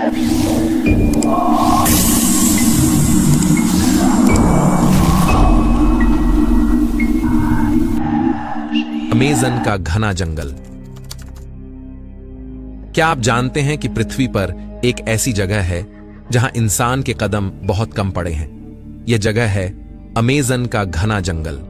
Amazon का घना जंगल। क्या आप जानते हैं कि पृथ्वी पर एक ऐसी जगह है जहां इंसान के कदम बहुत कम पड़े हैं? यह जगह है अमेज़न का घना जंगल।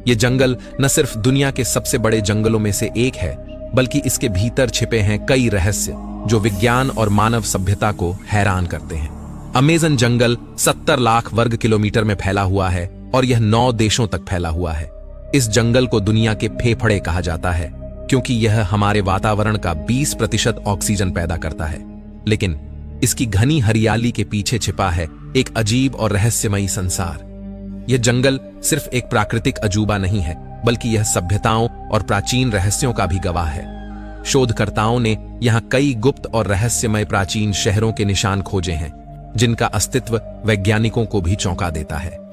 यह जंगल न सिर्फ दुनिया के सबसे बड़े जंगलों में से एक है, बल्कि इसके भीतर छिपे हैं कई रहस्य जो विज्ञान और मानव सभ्यता को हैरान करते हैं। अमेज़न जंगल 70 लाख वर्ग किलोमीटर में फैला हुआ है और यह 9 देशों तक फैला हुआ है। इस जंगल को दुनिया के फेफड़े कहा जाता है क्योंकि यह हमारे वातावरण का 20% ऑक्सीजन पैदा करता है। लेकिन इसकी घनी हरियाली के पीछे छिपा है एक अजीब और रहस्यमयी संसार। यह जंगल सिर्फ एक प्राकृतिक अजूबा नहीं है, बल्कि यह सभ्यताओं और प्राचीन रहस्यों का भी गवाह है। शोधकर्ताओं ने यहां कई गुप्त और रहस्यमय प्राचीन शहरों के निशान खोजे हैं, जिनका अस्तित्व वैज्ञानिकों को भी चौंका देता है।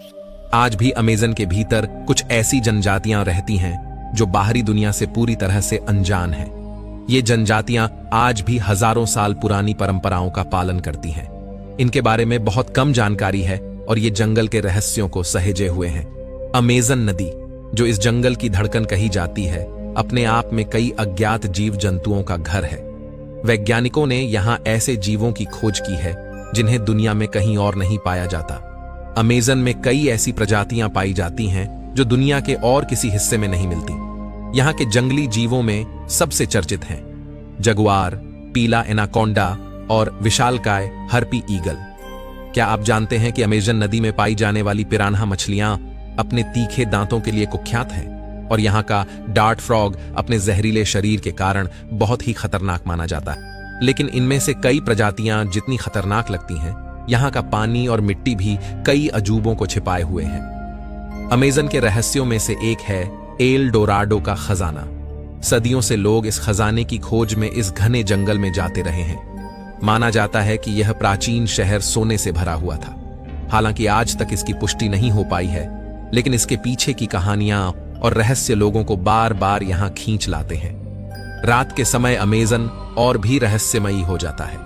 आज भी अमेज़न के भीतर कुछ ऐसी जनजातियां रहती हैं जो बाहरी दुनिया से पूरी तरह से अनजान हैं। ये जनजातियां आज भी हजारों साल पुरानी परंपराओं का पालन करती हैं। इनके बारे में बहुत कम जानकारी है और ये जंगल के रहस्यों को सहेजे हुए हैं। अमेज़न नदी, जो इस जंगल की धड़कन कही जाती है, अपने आप में कई अज्ञात जीव जंतुओं का घर है। वैज्ञानिकों ने यहां ऐसे जीवों की खोज की है जिन्हें दुनिया में कहीं और नहीं पाया जाता। अमेज़न में कई ऐसी प्रजातियां पाई जाती हैं जो दुनिया के और किसी हिस्से में नहीं मिलती। यहां के जंगली जीवों में सबसे चर्चित हैं जगुआर, पीला एनाकोंडा और विशालकाय हर्पी ईगल। क्या आप जानते हैं कि अमेज़न नदी में पाई जाने वाली पिरान्हा मछलियां अपने तीखे दांतों के लिए कुख्यात हैं और यहां का डार्ट फ्रॉग अपने जहरीले शरीर के कारण बहुत ही खतरनाक माना जाता है। लेकिन इनमें से कई प्रजातियां जितनी खतरनाक लगती हैं, यहां का पानी और मिट्टी भी कई अजूबों को छिपाए हुए हैं। अमेज़न के रहस्यों में से एक है एल डोराडो का खजाना। सदियों से लोग इस खजाने की खोज में इस घने जंगल में जाते रहे हैं। माना जाता है कि यह प्राचीन शहर सोने से भरा हुआ था। हालांकि आज तक इसकी पुष्टि नहीं हो पाई है, लेकिन इसके पीछे की कहानियां और रहस्य लोगों को बार बार यहां खींच लाते हैं। रात के समय अमेज़न और भी रहस्यमयी हो जाता है।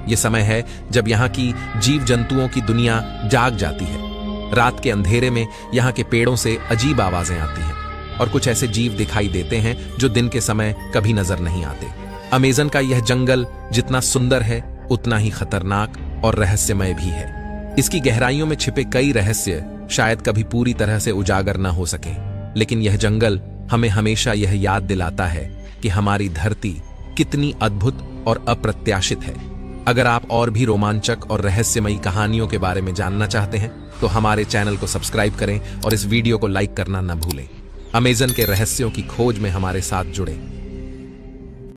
यह समय है जब यहां की जीव जंतुओं की दुनिया जाग जाती है। रात के अंधेरे में यहां के पेड़ों से अजीब आवाजें आती हैं और कुछ ऐसे जीव दिखाई देते हैं जो दिन के समय कभी नजर नहीं आते। अमेज़न का यह जंगल जितना सुंदर है, उतना ही खतरनाक और रहस्यमय भी है। इसकी गहराइयों में छिपे कई रहस्य शायद कभी पूरी तरह से उजागर ना हो सके, लेकिन यह जंगल हमें हमेशा यह याद दिलाता है कि हमारी धरती कितनी अद्भुत और अप्रत्याशित है। अगर आप और भी रोमांचक और रहस्यमयी कहानियों के बारे में जानना चाहते हैं तो हमारे चैनल को सब्सक्राइब करें और इस वीडियो को लाइक करना न भूलें। अमेज़न के रहस्यों की खोज में हमारे साथ जुड़ें।